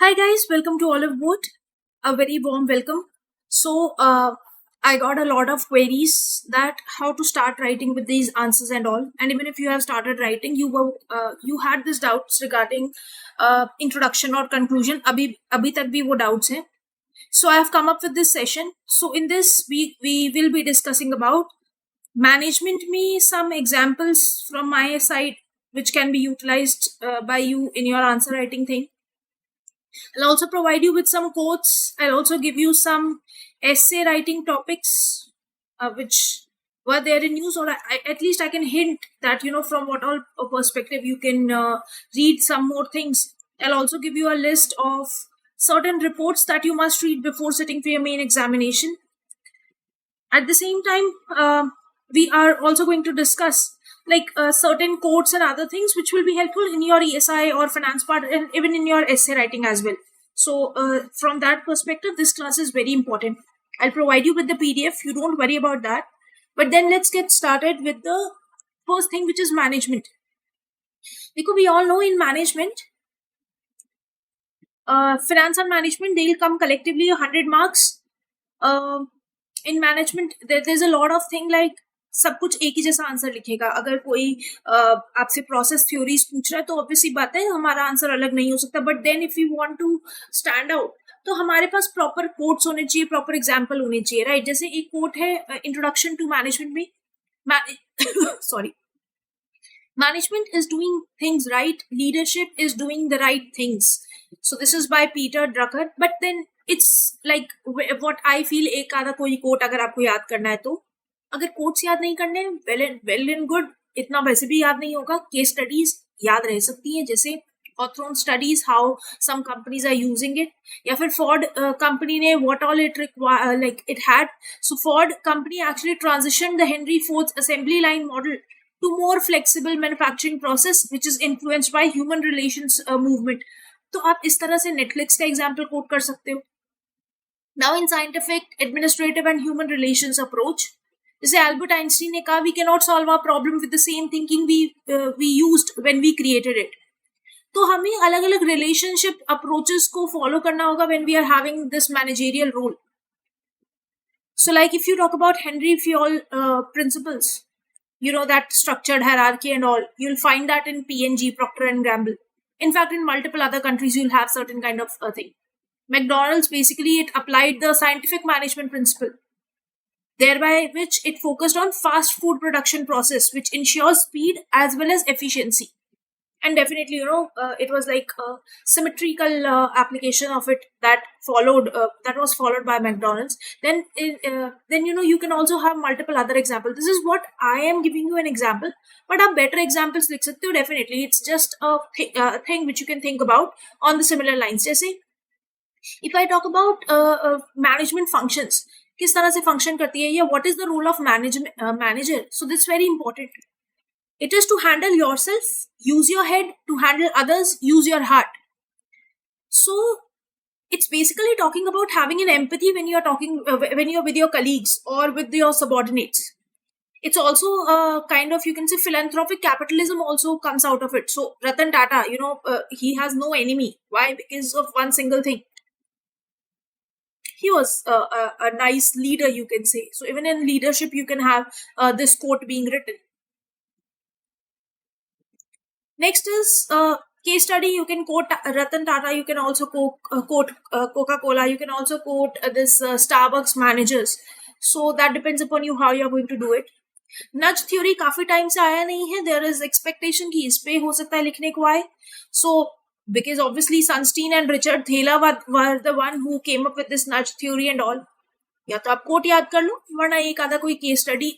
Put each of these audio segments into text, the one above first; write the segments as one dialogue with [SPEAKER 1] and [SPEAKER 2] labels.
[SPEAKER 1] Hi guys, welcome to Oliveboard. A very warm welcome. I got a lot of queries that how to start writing with these answers and all. And even if you have started writing, you had these doubts regarding introduction or conclusion. अभी तक भी वो doubts हैं. So I have come up with this session. So in this, we will be discussing about management. Me some examples from my side which can be utilized by you in your answer writing thing. I'll also provide you with some quotes. I'll also give you some essay writing topics which were there in news, or at least I can hint that, from what all perspective you can read some more things. I'll also give you a list of certain reports that you must read before sitting for your main examination. At the same time, we are also going to discuss certain quotes and other things which will be helpful in your ESI or finance part and even in your essay writing as well. So from that perspective, this class is very important. I'll provide you with the PDF. You don't worry about that. But then let's get started with the first thing, which is management. Because we all know in management, finance and management, they'll come collectively 100 marks. In management, there's a lot of thing like सब कुछ एक ही जैसा answer लिखेगा. अगर कोई आपसे process theories पूछ रहा है तो ऑब्वियसली बात है हमारा आंसर अलग नहीं हो सकता. But then if you want to stand out तो हमारे पास प्रॉपर कोट्स होने चाहिए, प्रॉपर एग्जांपल होने चाहिए, राइट? जैसे एक कोट है इंट्रोडक्शन टू मैनेजमेंट में sorry, management is doing things right, leadership is doing the right things. So this is by Peter Drucker. But then it's like what I feel, एक आधा कोई coat अगर आपको याद करना है तो, अगर कोट्स याद नहीं करने, वेल एंड गुड, इतना वैसे भी याद नहीं होगा. केस स्टडीज याद रह सकती हैं, जैसे Hawthorne studies how some companies are using it, या फिर Ford company ने what all it it had. So Ford company actually transitioned the Henry Ford's assembly line model to more flexible manufacturing process which is influenced by human relations movement. तो आप इस तरह से Netflix का example coat कर सकते हो. Now in scientific, administrative and human relations approach, जैसे एल्बर्ट आइंस्टीन ने कहा, we cannot solve our problem with the same thinking we used when we created it. तो हमें अलग अलग रिलेशनशिप अप्रोचेस को फॉलो करना होगा when we are having this managerial role. So like if you talk about Henry Fayol principles, that structured hierarchy and all, you'll find that in P&G, Procter and Gamble. In fact, in multiple other countries, you'll have certain kind of thing. McDonald's, basically, it applied the scientific management principle, thereby which it focused on fast food production process, which ensures speed as well as efficiency. And definitely, it was like a symmetrical application of it that was followed by McDonald's. Then you can also have multiple other examples. This is what I am giving you an example, but आप better examples लिख सकते हो. Definitely, it's just a thing which you can think about on the similar lines. जैसे if I talk about management functions, किस तरह से function करती है, या what is the role of manager? So this is very important. It is to handle yourself, use your head. To handle others, use your heart. So it's basically talking about having an empathy when you're talking, when you're with your colleagues or with your subordinates. It's also kind of, you can say, philanthropic capitalism also comes out of it. So Ratan Tata, he has no enemy. Why? Because of one single thing. He was a nice leader, you can say. So even in leadership, you can have this quote being written. Next is case study. You can quote Ratan Tata. You can also quote Coca-Cola. You can also quote this Starbucks managers. So that depends upon you how you're going to do it. Nudge theory काफी time से आया नहीं है. There is expectation कि इस पे हो सकता है लिखने को आए. So because obviously Sunstein and Richard Thaler were the one who came up with this nudge theory and all. या तो आप कोट याद कर लो, वरना एक आधा कोई केस स्टडी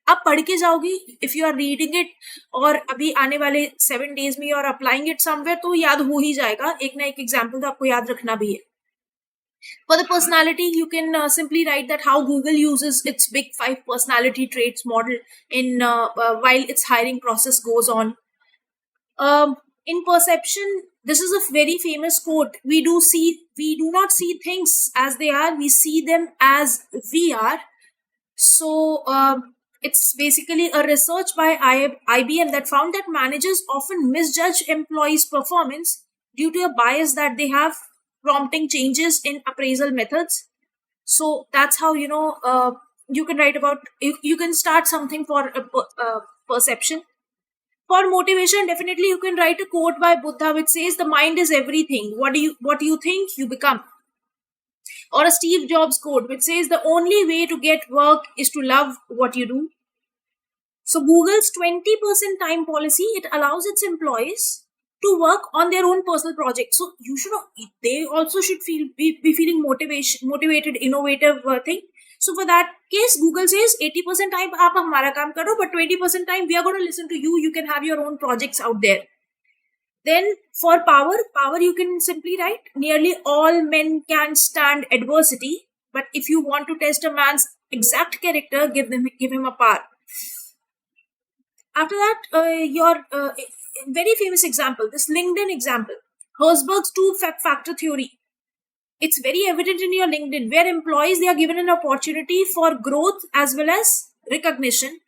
[SPEAKER 1] आप पढ़ के जाओगे. If you are reading it और अभी आने वाले 7 days में you are applying it somewhere, तो याद हो ही जाएगा. एक ना एक एग्जाम्पल तो आपको याद रखना भी है. For the personality, you can simply write that how Google uses its big 5 personality traits model in while its hiring process goes on. In perception, this is a very famous quote. We do not see things as they are, we see them as we are. So it's basically a research by IBM that found that managers often misjudge employees' performance due to a bias that they have prompting changes in appraisal methods. So that's how, you can write about, you can start something for perception. For motivation, definitely you can write a quote by Buddha which says, "The mind is everything. What you think, you become." Or a Steve Jobs quote which says, "The only way to get work is to love what you do." So Google's 20% time policy, it allows its employees to work on their own personal projects. So they also should be feeling motivated, innovative thing. So for that case, Google says 80% time aap hamara kaam karo, but 20% time we are going to listen to you. You can have your own projects out there. Then for power you can simply write, "Nearly all men can stand adversity, but if you want to test a man's exact character, give him a power." After that, your very famous example, this LinkedIn example, Herzberg's two-factor theory. It's very evident in your LinkedIn, where employees, they are given an opportunity for growth as well as recognition.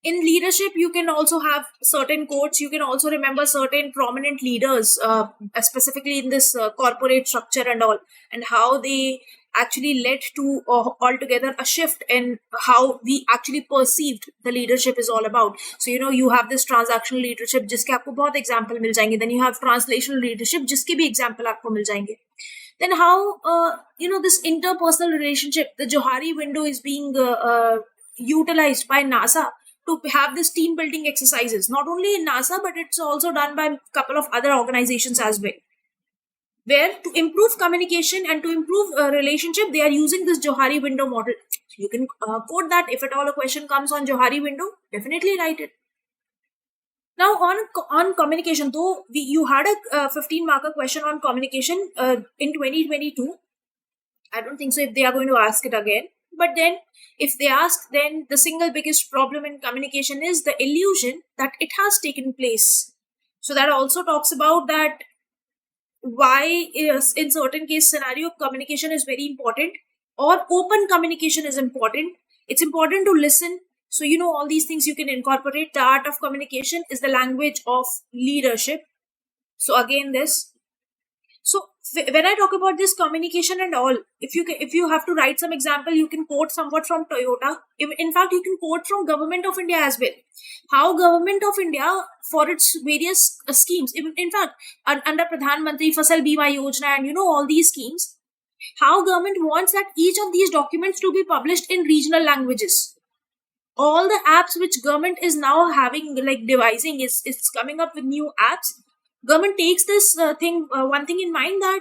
[SPEAKER 1] In leadership, you can also have certain quotes. You can also remember certain prominent leaders, specifically in this corporate structure and all, and how they actually led to altogether a shift in how we actually perceived the leadership is all about. So, you have this transactional leadership, jiske aapko bahut example mil jayenge. Then you have translational leadership, jiske bhi example aapko mil jayenge. Then how, this interpersonal relationship, the Johari window is being utilized by NASA to have this team building exercises, not only in NASA, but it's also done by a couple of other organizations as well, where to improve communication and to improve relationship, they are using this Johari window model. You can quote that. If at all a question comes on Johari window, definitely write it. Now on communication, though you had a 15-marker question on communication in 2022. I don't think so if they are going to ask it again. But then if they ask, then the single biggest problem in communication is the illusion that it has taken place. So that also talks about that why is in certain case scenario communication is very important, or open communication is important. It's important to listen. So all these things you can incorporate. The art of communication is the language of leadership. So again this. So when I talk about this communication and all, if you have to write some example, you can quote somewhat from Toyota. In fact, you can quote from Government of India as well. How Government of India, for its various schemes, in fact, under Pradhan Mantri Fasal Bima Yojana and all these schemes, how government wants that each of these documents to be published in regional languages. All the apps which government is now having, like devising, is coming up with new apps. Government takes this one thing in mind, that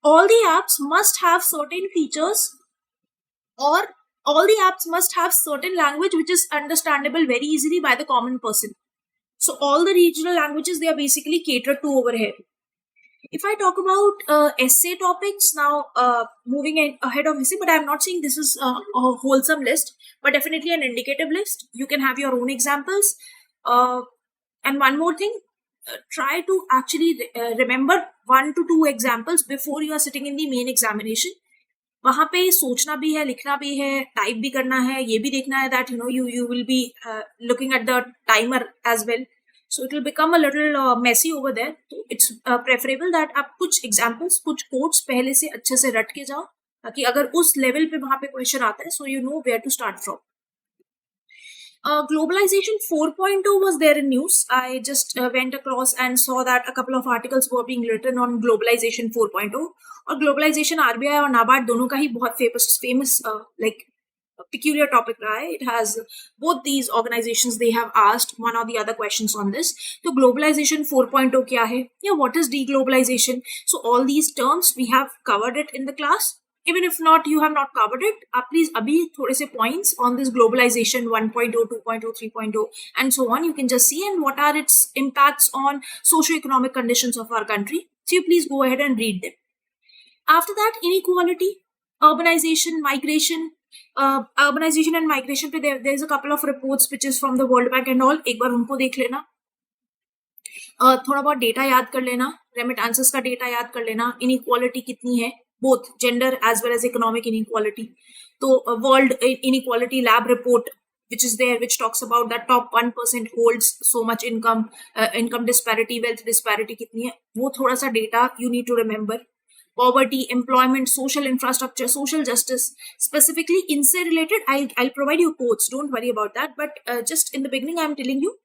[SPEAKER 1] all the apps must have certain features, or all the apps must have certain language which is understandable very easily by the common person. So all the regional languages, they are basically catered to over here. If I talk about essay topics now, moving ahead of essay, but I'm not saying this is a wholesome list, but definitely an indicative list. You can have your own examples. And one more thing, try to actually remember 1 to 2 examples before you are sitting in the main examination. वहाँ पे सोचना भी है, लिखना भी है, type भी करना है, ये भी देखना है that you will be looking at the timer as well. So it will become a little messy over there. So it's preferable that आप कुछ examples, कुछ quotes पहले से अच्छे से रट के जाओ, ताकि अगर उस level पे वहाँ पे question आता है, so you know where to start from. Globalization 4.0 was there in news. I just went across and saw that a couple of articles were being written on globalization 4.0. और globalization RBI और NABARD दोनों का ही बहुत famous like peculiar topic रहा है. It has both these organizations, they have asked one or the other questions on this. So globalization 4.0 क्या है? Yeah, what is deglobalization? So all these terms we have covered it in the class. Even if not, you have not covered it, please abhi thode se points on this globalization 1.0, 2.0, 3.0 and so on. You can just see and what are its impacts on socio-economic conditions of our country. So you please go ahead and read them. After that, inequality, urbanization, migration. Urbanization and migration pe there's a couple of reports which is from the World Bank and all. एक बार उनको देख लेना. थोड़ा बहुत data याद कर लेना, remittances का डेटा याद कर लेना, इनइक्वालिटी कितनी है, both gender as well as economic inequality. तो world inequality lab report which is there, which talks about that top 1% holds so much income, income disparity, wealth disparity kitni hai, wo thoda sa data you need to remember. Poverty, employment, social infrastructure, social justice, specifically INSEE related. I'll provide you quotes, don't worry about that. But just in the beginning, I'm telling you,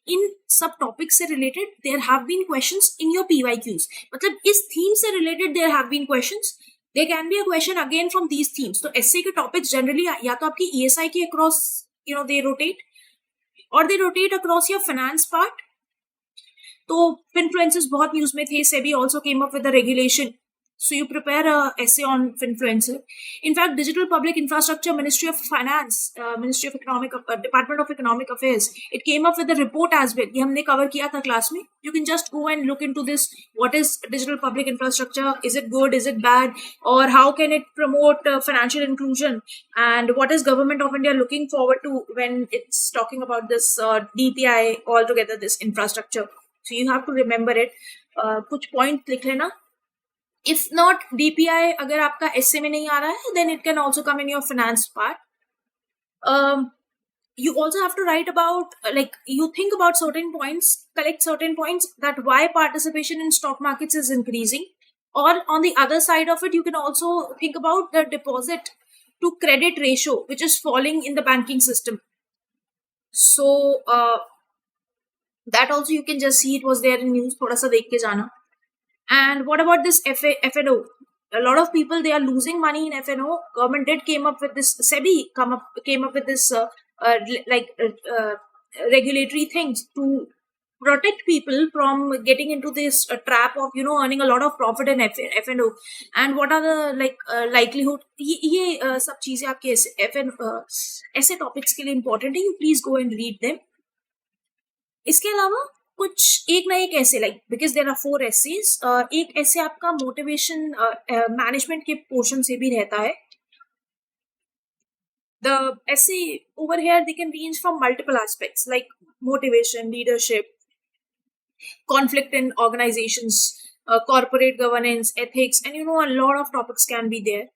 [SPEAKER 1] in subtopics से related, there have been questions in your PYQs. मतलब इस theme से related there have been questions. There can be a question again from these themes. तो essay के topics generally या तो आपकी ESI के across, they rotate, or they rotate across your finance part. तो finfluencers बहुत news में थे. SEBI also came up with a regulation. So you prepare a essay on finfluencer. In fact, Digital Public Infrastructure, Ministry of Finance, Ministry of Economic, Department of Economic Affairs, it came up with a report as well. ये हमने cover किया था class में. You can just go and look into this. What is digital public infrastructure? Is it good? Is it bad? Or how can it promote financial inclusion? And what is Government of India looking forward to when it's talking about this DPI altogether, this infrastructure? So you have to remember it. कुछ point लिख लेना. If not DPI, अगर आपका essay में नहीं आ रहा है, then it can also come in your finance part. You also have to write about, you think about certain points, collect certain points that why participation in stock markets is increasing. Or on the other side of it, you can also think about the deposit to credit ratio, which is falling in the banking system. So that also you can just see, it was there in news. थोड़ा सा देख के जाना. And what about this FNO? A lot of people, they are losing money in FNO. Government did came up with this, SEBI came up with this regulatory things to protect people from getting into this trap of earning a lot of profit in FNO. And what are the likelihood? ये सब चीजें आपके ऐसे topics के लिए important है. You please go and read them. इसके अलावा कुछ एक ना एक ऐसे because there are 4 essays, एक ऐसे आपका मोटिवेशन मैनेजमेंट के पोर्शन से भी रहता है. The essay over here, they can range from multiple aspects like motivation, leadership, conflict in organizations, corporate governance, ethics, and a lot of topics can be there.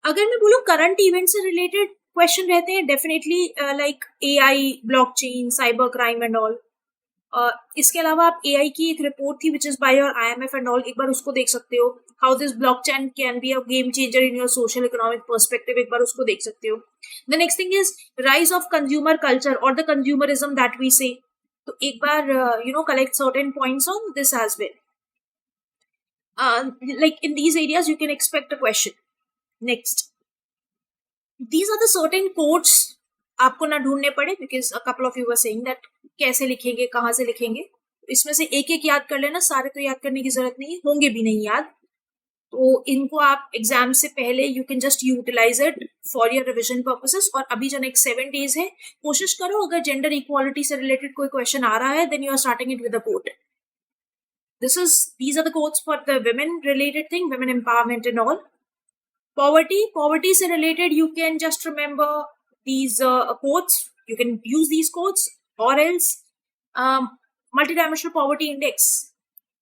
[SPEAKER 1] अगर मैं बोलूँ करंट इवेंट से related question रहते हैं, definitely like AI, blockchain, cyber crime and all. इसके अलावा आप AI की एक रिपोर्ट थी which is by your IMF and all, एक बार उसको देख सकते हो. How this blockchain can be a game changer in your social economic perspective, एक बार उसको देख सकते हो. The next thing is rise of consumer culture और the consumerism that we say. तो एक बार collect certain points on this as well. Like in these areas you can expect a question. Next, these are the certain quotes आपको ना ढूंढने पड़े, because a couple of you were saying that कैसे लिखेंगे, कहाँ से लिखेंगे. इसमें से एक एक याद कर लेना, सारे तो याद करने की जरूरत नहीं, होंगे भी नहीं याद. तो इनको आप एग्जाम से पहले you can just utilize it for your revision purposes. और अभी जो next 7 days है, कोशिश करो अगर जेंडर इक्वालिटी से रिलेटेड कोई क्वेश्चन आ रहा है, then you are starting it with a quote. These are the quotes for the women related thing, women empowerment and all. Poverty से related, you can just remember these quotes. You can use these quotes, or else multidimensional poverty index.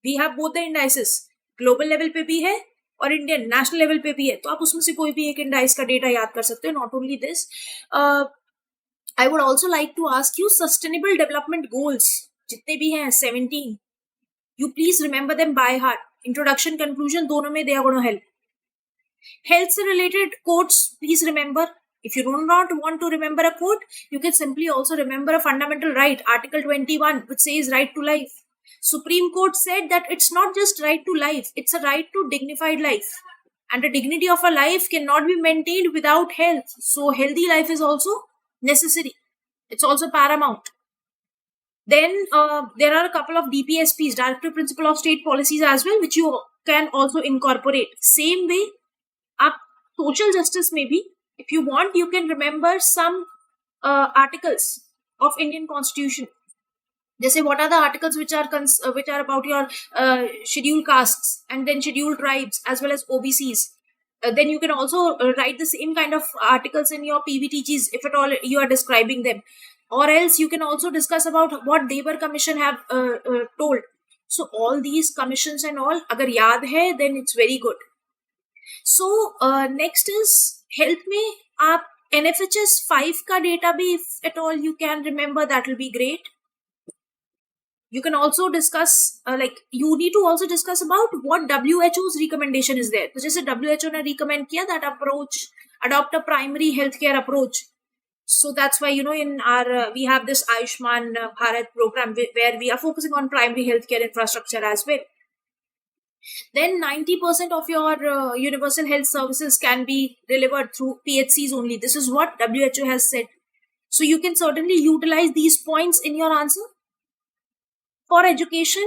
[SPEAKER 1] We have both the indices. Global level पे भी है और Indian national level पे भी है. तो आप उसमें से कोई भी एक इंडाइस का डेटा याद कर सकते हो. Not only this, I would also like to ask you sustainable development goals जितने भी हैं 17. You please remember them by heart. Introduction, conclusion, दोनों में they are going to help. Health related quotes, please remember. If you do not want to remember a quote, you can simply also remember a fundamental right, Article 21, which says right to life. Supreme Court said that it's not just right to life, it's a right to dignified life. And the dignity of a life cannot be maintained without health. So healthy life is also necessary. It's also paramount. Then there are a couple of DPSPs, Directive Principle of State Policies as well, which you can also incorporate. Same way, up social justice maybe, if you want, you can remember some articles of Indian Constitution. Just say what are the articles which are about your scheduled castes and then scheduled tribes as well as OBCs. Then you can also write the same kind of articles in your PVTGs if at all you are describing them. Or else you can also discuss about what Debar Commission have told. So all these commissions and all, agar yaad hai, then it's very good. So next is health में आप NFHS 5 का data भी if at all you can remember, that will be great. You can also discuss you need to also discuss about what WHO's recommendation is there. तो जैसे WHO ने recommend किया that approach, adopt a primary healthcare approach. So that's why, in our we have this Ayushman Bharat program where we are focusing on primary healthcare infrastructure as well. Then 90% of your universal health services can be delivered through PHCs only. This is what WHO has said. So you can certainly utilize these points in your answer. For education,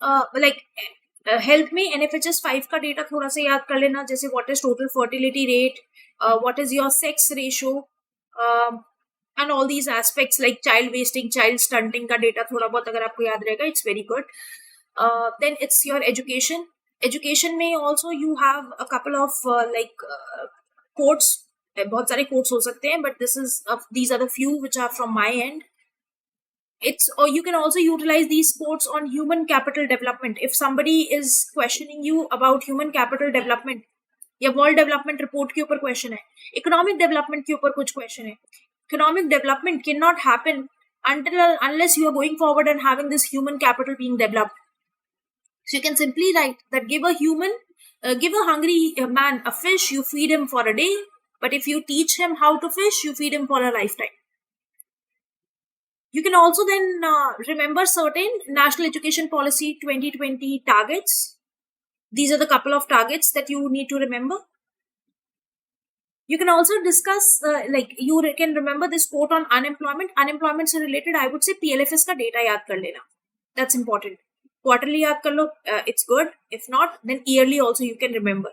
[SPEAKER 1] health में NFHS 5 का data थोड़ा सा याद कर लेना, जैसे what is total fertility rate, what is your sex ratio, and all these aspects like child wasting, child stunting का data थोड़ा बहुत अगर आपको याद रहेगा, it's very good. Then it's your education. Education में also you have a couple of quotes. बहुत सारे quotes हो सकते हैं, but these are the few which are from my end. Or you can also utilize these quotes on human capital development. If somebody is questioning you about human capital development, या world development report के ऊपर question है, economic development के ऊपर कुछ question है, economic development cannot happen unless you are going forward and having this human capital being developed. So you can simply write that give a hungry man a fish, you feed him for a day, but if you teach him how to fish, you feed him for a lifetime. You can also then remember certain National Education Policy 2020 targets. These are the couple of targets that you need to remember. You can also discuss, you can remember this quote on unemployment. Unemployment se related, I would say PLFS ka data yaad kar lena. That's important. Quarterly yaad kar lo, it's good. If not, then yearly also you can remember.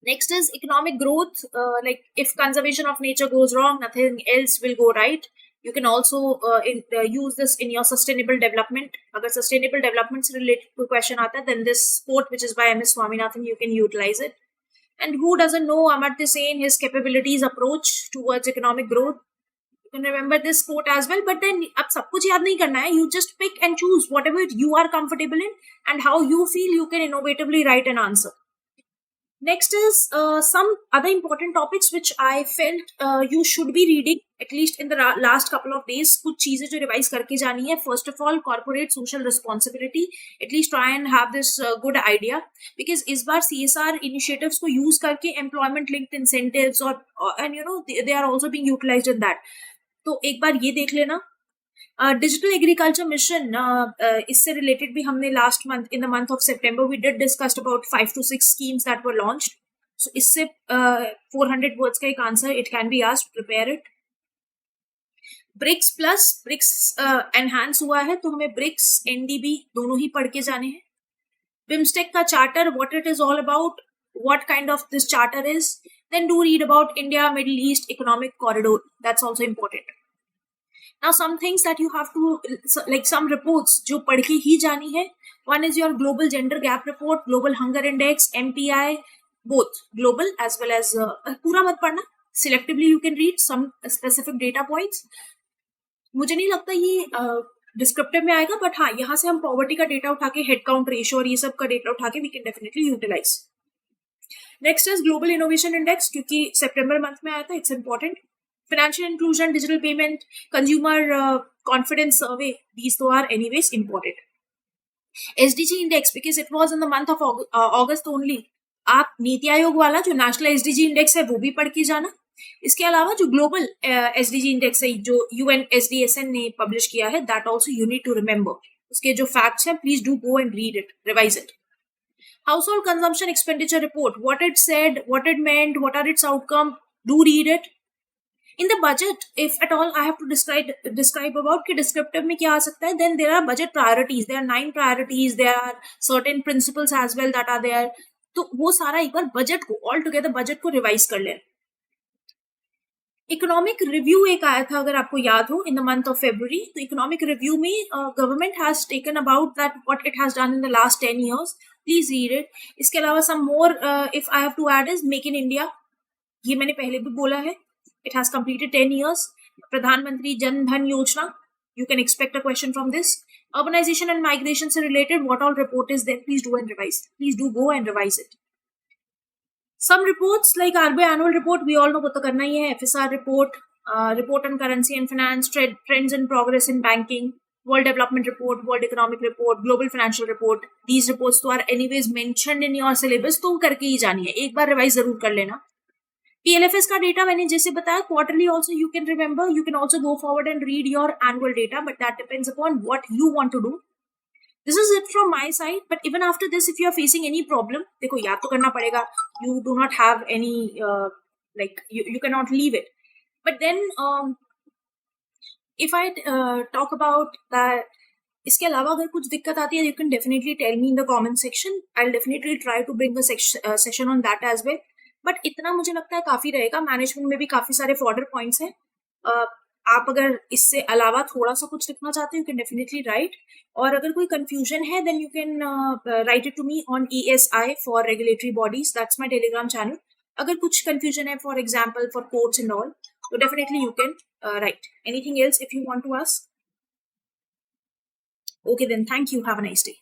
[SPEAKER 1] Next is economic growth. If conservation of nature goes wrong, nothing else will go right. You can also use this in your sustainable development. Agar sustainable development se related to question aata, then this quote, which is by MS Swaminathan, you can utilize it. And who doesn't know Amartya Sen, his capabilities approach towards economic growth? You can remember this quote as well, but then ab sab kuch yaad nahi karna hai. You just pick and choose whatever you are comfortable in and how you feel you can innovatively write an answer. Next is some other important topics which I felt you should be reading at least in the last couple of days. कुछ चीजें जो revise करके जानी है. First of all, corporate social responsibility. At least try and have this good idea, because इस बार CSR initiatives को use करके employment linked incentives and they are also being utilized in that. तो एक बार ये देख लेना. Digital Agriculture Mission, इससे related भी हमने last month, in the month of September, we did discuss about 5 to 6 schemes that were launched. So इससे 400 words का एक answer, it can be asked, prepare it. BRICS plus, BRICS enhance हुआ है, तो हमें BRICS, NDB दोनों ही पढ़ के जाने हैं. BIMSTEC का charter, what it is all about, what kind of this charter is. Then do read about India Middle East Economic Corridor. That's also important. Now some things that you have to, some reports जो पढ़ के ही जानी है. One is your Global Gender Gap Report, Global Hunger Index, MPI, both global as well as पूरा मत पढ़ना. Selectively you can read some specific data points. मुझे नहीं लगता ये descriptive में आएगा, but हाँ, यहाँ से हम poverty का data उठा के, head count ratio और ये सब का data उठा के we can definitely utilize. Next is Global Innovation Index, क्योंकि September month में आया था, it's important. Financial inclusion, digital payment, consumer confidence survey, these two are anyways important. SDG index, because it was in the month of August only. आप नीति आयोग वाला जो national SDG index है वो भी पढ़ के जाना. इसके अलावा जो global SDG index है जो UN SDSN ने publish किया है, that also you need to remember. उसके जो facts हैं, please do go and read it, revise it. Household consumption expenditure report, what it said, what it meant, what are its outcome, do read it. In the budget, if at all I have to describe about कि descriptive में क्या आ सकता है, then there are budget priorities. There are 9 priorities. There are certain principles as well that are there. तो वो सारा एक बार budget को all together budget को revise कर लें. Economic review एक आया था अगर आपको याद हो in the month of February. तो economic review में government has taken about that what it has done in the last 10 years. Please read it. इसके अलावा some more if I have to add is Make in India. ये मैंने पहले भी बोला है. It has completed 10 years. Pradhan Mantri Jan Dhan Yojana. You can expect a question from this. Urbanization and migration se related, what all report is there? Please do and revise. Please do go and revise it. Some reports like RBI annual report, we all know what to करना ही है. FSR report, report on currency and finance, trends and progress in banking, World Development Report, World Economic Report, Global Financial Report. These reports तो are anyways mentioned in your syllabus, तो करके ही जानी है. एक बार revise जरूर कर लेना. PLFS का डेटा मैंने जैसे बताया, quarterly also you can remember. You can also go forward and read your annual data, but that depends upon what you want to do. This is it from my side. But even after this, if you are facing any problem, देखो याद तो करना पड़ेगा. You do not have any like you cannot leave it. But then if I talk about that, इसके अलावा अगर कुछ दिक्कत आती है, you can definitely tell me in the comment section. I'll definitely try to bring a session on that as well. But इतना मुझे लगता है काफी रहेगा. मैनेजमेंट में भी काफी सारे फॉर्डर पॉइंट्स हैं. आप अगर इससे अलावा थोड़ा सा कुछ लिखना चाहते हो, यू कैन डेफिनेटली राइट. और अगर कोई कंफ्यूजन है, then you can write it to me on ESI for regulatory bodies. That's my Telegram channel. अगर कुछ कंफ्यूजन है, for example for courts and all, तो definitely you can write. Anything else if you want to ask? Okay then, thank you. Have a nice day.